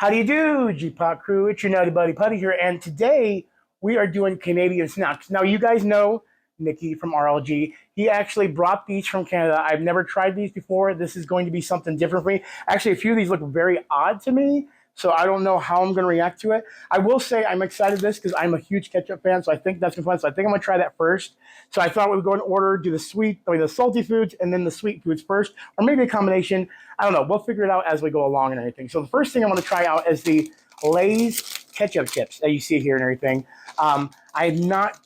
How do you do, G-Pot crew? It's your Nutty Buddy Putty here, and today we are doing Canadian snacks. Now, you guys know Nicky from RLG. He actually brought these from Canada. I've never tried these before. This is going to be something different for me. Actually, a few of these look very odd to me, so I don't know how I'm going to react to it. I will say I'm excited for this because I'm a huge ketchup fan, so I think that's going to be fun. So I think I'm going to try that first. So I thought we would go in order, do the salty foods and then the sweet foods first, or maybe a combination. I don't know. We'll figure it out as we go along and everything. So the first thing I want to try out is the Lay's ketchup chips that you see here and everything. I have not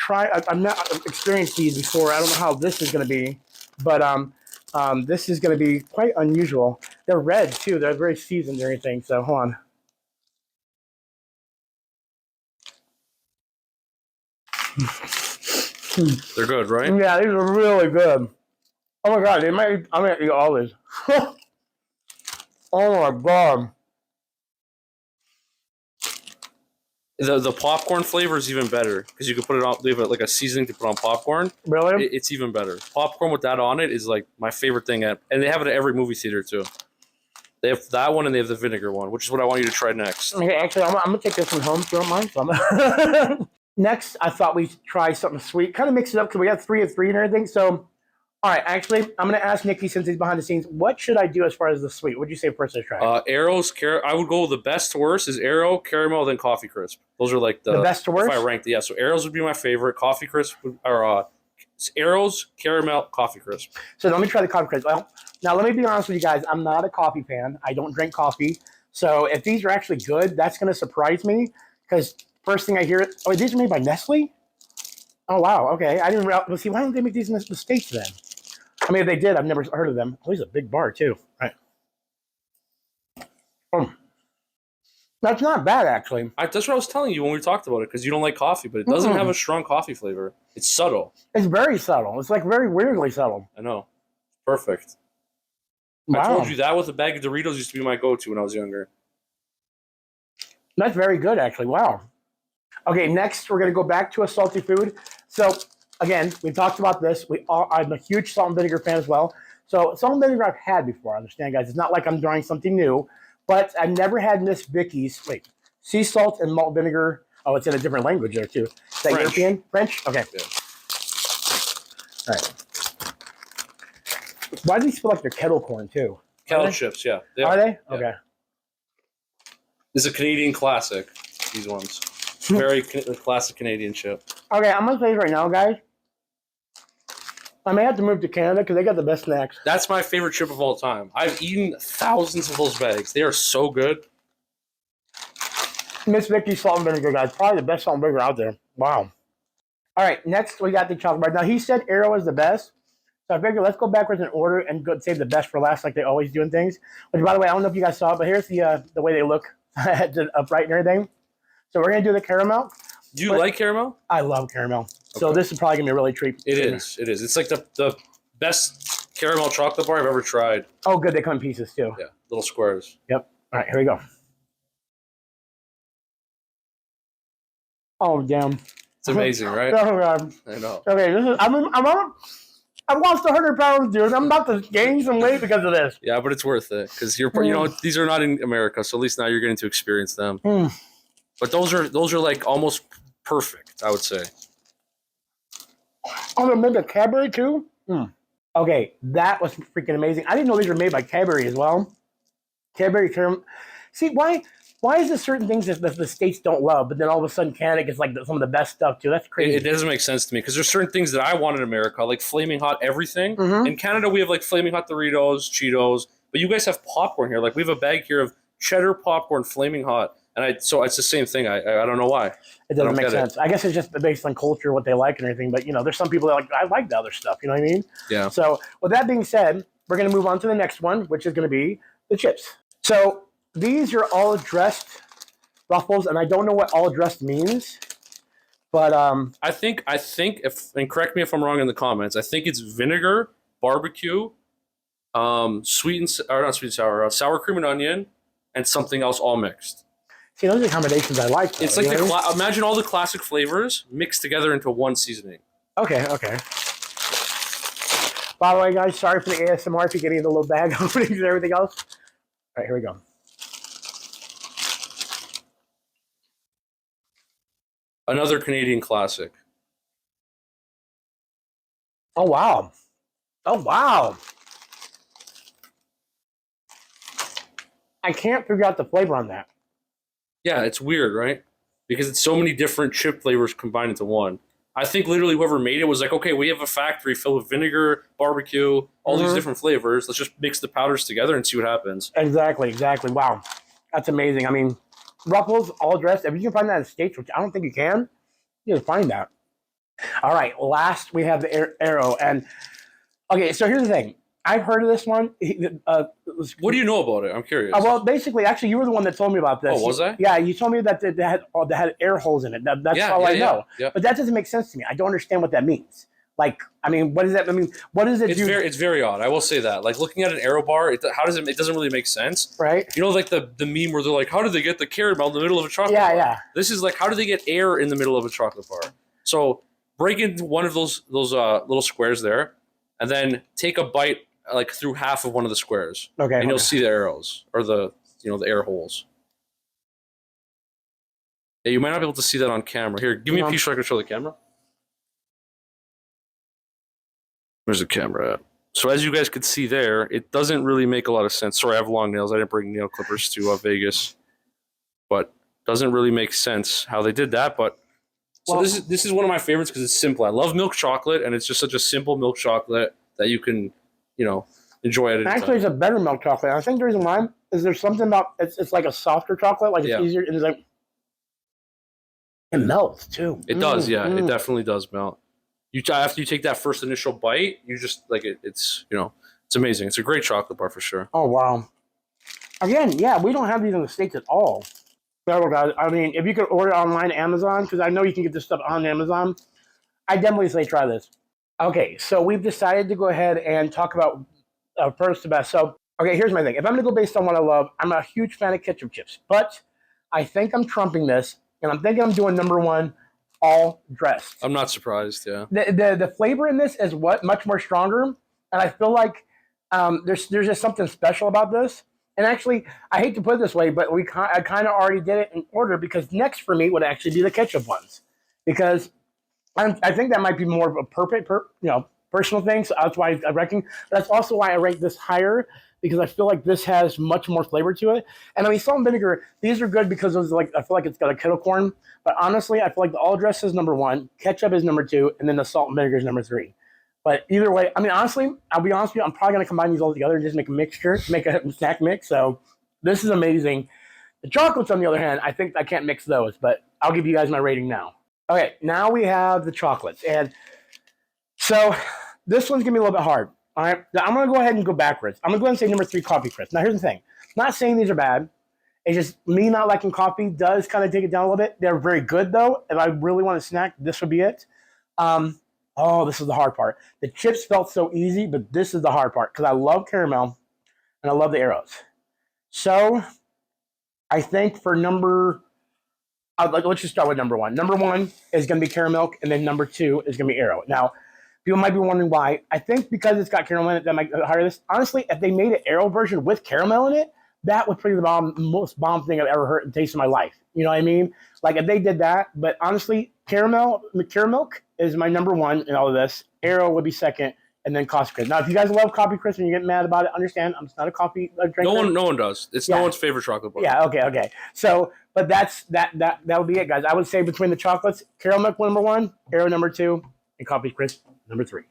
I've not experienced these before. I don't know how this is going to be, but this is going to be quite unusual. They're red too. They're very seasoned and everything. So hold on. They're good, right? Yeah, these are really good. Oh my god, I'm gonna eat all this. Oh my god. The popcorn flavor is even better because you can put it on, leave it like a seasoning to put on popcorn. Really? It's even better. Popcorn with that on it is like my favorite thing. And they have it at every movie theater too. They have that one and they have the vinegar one, which is what I want you to try next. Okay, actually, I'm gonna take this one home if you don't mind. So next, I thought we'd try something sweet. Kind of mix it up because we got 3 of 3 and everything. So, all right, actually, I'm going to ask Nicky, since he's behind the scenes, what should I do as far as the sweet? What would you say first I try? Aero's, I would go the best to worst is Aero, Caramel, then Coffee Crisp. Those are like the best to worst? If I ranked, yeah. So Aero's would be my favorite. Coffee Crisp, or Aero's, Caramel, Coffee Crisp. So let me try the Coffee Crisp. Well, now let me be honest with you guys. I'm not a coffee fan. I don't drink coffee. So if these are actually good, that's going to surprise me because first thing I hear, oh, these are made by Nestle? Oh, wow. Okay. I didn't realize. Well, see, why don't they make these in the States then? I mean, if they did, I've never heard of them. Oh, he's a big bar, too. Right. That's not bad, actually. That's what I was telling you when we talked about it, because you don't like coffee, but it doesn't have a strong coffee flavor. It's subtle. It's very subtle. It's like very weirdly subtle. I know. Perfect. Wow. I told you that with a bag of Doritos used to be my go-to when I was younger. That's very good, actually. Wow. Okay, next we're going to go back to a salty food. So, again, we talked about this. I'm a huge salt and vinegar fan as well. So, salt and vinegar I've had before, I understand, guys. It's not like I'm trying something new. But I've never had Miss Vicky's, sea salt and malt vinegar. Oh, it's in a different language there, too. Is that French. European? French? Okay. Yeah. All right. Why do these feel like they're kettle corn, too? Kettle chips, yeah. Are they? Yeah. Okay. This is a Canadian classic, these ones. Very classic Canadian chip. Okay, I'm going to say this right now, guys. I may have to move to Canada because they got the best snacks. That's my favorite chip of all time. I've eaten thousands of those bags. They are so good. Miss Vicky's salt and vinegar, guys. Probably the best salt and vinegar out there. Wow. All right, next we got the chocolate bar. Now, he said Aero is the best. So I figured let's go backwards in order and go save the best for last like they always do in things. Which, by the way, I don't know if you guys saw it, but here's the way they look upright and everything. So we're going to do the caramel. Do you like caramel? I love caramel. So Okay. this is probably going to be a really treat. It is. It is. It's like the best caramel chocolate bar I've ever tried. Oh, good. They come in pieces, too. Yeah, little squares. Yep. All right, here we go. Oh, damn. It's amazing, right? Oh, God. I know. Okay, I've lost 100 pounds, dude. I'm about to gain some weight because of this. Yeah, but it's worth it because these are not in America, so at least now you're getting to experience them. But those are like almost perfect, I would say. Oh, they're made by Cadbury too? Okay, that was freaking amazing. I didn't know these were made by Cadbury as well. Cadbury caramel. See, why is there certain things that the States don't love, but then all of a sudden Canada gets like some of the best stuff too? That's crazy. It doesn't make sense to me because there's certain things that I want in America, like Flaming Hot everything. In Canada, we have like Flaming Hot Doritos, Cheetos, but you guys have popcorn here. Like we have a bag here of cheddar popcorn, Flaming Hot. So it's the same thing. I don't know why. It doesn't make sense. I guess it's just based on culture, what they like and everything. But, there's some people that I like the other stuff. You know what I mean? Yeah. So with that being said, we're going to move on to the next one, which is going to be the chips. So these are all dressed Ruffles, and I don't know what all dressed means. But I think and correct me if I'm wrong in the comments, I think it's vinegar, barbecue, not sweet and sour, sour cream and onion, and something else all mixed. See, those are combinations I like. Though, it's like imagine all the classic flavors mixed together into one seasoning. Okay. By the way, guys, sorry for the ASMR if you get any of the little bag openings and everything else. All right, here we go. Another Canadian classic. Oh, wow. Oh, wow. I can't figure out the flavor on that. Yeah, it's weird, right? Because it's so many different chip flavors combined into one. I think literally whoever made it was like, okay, we have a factory filled with vinegar, barbecue, all these different flavors. Let's just mix the powders together and see what happens. Exactly. Wow. That's amazing. I mean, Ruffles, all dressed. If you can find that in the States, which I don't think you can find that. All right. Last, we have the Aero. And, okay, so here's the thing. I've heard of this one. What do you know about it? I'm curious. Well, basically, actually, you were the one that told me about this. Oh, was I? Yeah, you told me that they had air holes in it. That's all I know. Yeah. But that doesn't make sense to me. I don't understand what that means. Like, I mean, what does that? I mean, what does it do? It's very odd. I will say that. Like looking at an Aero bar, it doesn't really make sense. Right. You know, like the meme where they're like, how did they get the caramel in the middle of a chocolate bar? Yeah. This is like, how did they get air in the middle of a chocolate bar? So break into one of those little squares there, and then take a bite like through half of one of the squares. Okay. And you'll see the arrows or the air holes. Yeah, you might not be able to see that on camera. Here, give me a piece so I can show the camera. Where's the camera at? So as you guys could see there, it doesn't really make a lot of sense. Sorry, I have long nails. I didn't bring nail clippers to Vegas. But doesn't really make sense how they did that. But so this is one of my favorites because it's simple. I love milk chocolate, and it's just such a simple milk chocolate that you can, enjoy it. Actually, it's a better milk chocolate. I think the reason why is there's something about it's like a softer chocolate, like it's easier, and it's like it melts too. It does, yeah. It definitely does melt. After you take that first initial bite, you just like it. It's it's amazing. It's a great chocolate bar for sure. Oh wow! Again, yeah, we don't have these in the States at all. So, guys, I mean, if you could order online Amazon, because I know you can get this stuff on Amazon, I definitely say try this. Okay, so we've decided to go ahead and talk about first to best. So, okay, here's my thing. If I'm going to go based on what I love, I'm a huge fan of ketchup chips. But I think I'm trumping this, and I'm thinking I'm doing number one, all dressed. I'm not surprised, yeah. The flavor in this is much more stronger, and I feel like there's just something special about this. And actually, I hate to put it this way, but I kind of already did it in order because next for me would actually be the ketchup ones, because I think that might be more of a personal thing. So that's why I reckon. That's also why I rank this higher, because I feel like this has much more flavor to it. And I mean, salt and vinegar, these are good because I feel like it's got a kettle corn. But honestly, I feel like the all dress is number one, ketchup is number two, and then the salt and vinegar is number three. But either way, I mean, honestly, I'll be honest with you, I'm probably going to combine these all together and just make a mixture, make a snack mix. So this is amazing. The chocolates, on the other hand, I think I can't mix those, but I'll give you guys my rating now. Okay, now we have the chocolates. And so this one's going to be a little bit hard. All right, now I'm going to go ahead and go backwards. I'm going to go ahead and say number three, Coffee Crisp. Now, here's the thing. I'm not saying these are bad. It's just me not liking coffee does kind of take it down a little bit. They're very good, though. If I really want a snack, this would be it. This is the hard part. The chips felt so easy, but this is the hard part because I love caramel and I love the Aeros. So I think for let's just start with number one. Number one is going to be Caramilk, and then number two is going to be Aero. Now, people might be wondering why. I think because it's got caramel in it, that might hire this. Honestly, if they made an Aero version with caramel in it, that would be the most bomb thing I've ever heard and tasted in my life. You know what I mean? Like if they did that, but honestly, Caramilk is my number one in all of this. Aero would be second, and then Coffee Crisp. Now, if you guys love Coffee Crisp and you get mad about it, understand. I'm just not a coffee drinker. No one does. It's no one's favorite chocolate bar. Yeah. Okay. So, but that would be it, guys. I would say between the chocolates, Caramilk number one, Aero number two, and Coffee Crisp number three.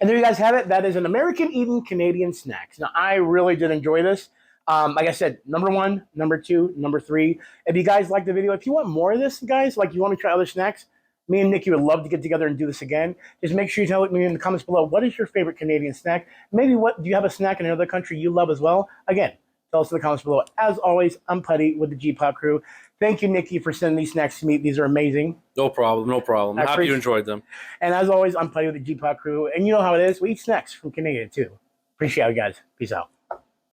And there you guys have it. That is an American eating Canadian snacks. Now, I really did enjoy this. Like I said, number one, number two, number three. If you guys like the video, if you want more of this, guys, like you want me to try other snacks, me and Nikki would love to get together and do this again. Just make sure you tell me in the comments below, what is your favorite Canadian snack? Maybe do you have a snack in another country you love as well? Again, tell us in the comments below. As always, I'm Putty with the G-Pop crew. Thank you, Nikki, for sending these snacks to me. These are amazing. No problem. I'm happy you enjoyed them. And as always, I'm Putty with the G-Pop crew. And you know how it is. We eat snacks from Canada, too. Appreciate it, guys. Peace out.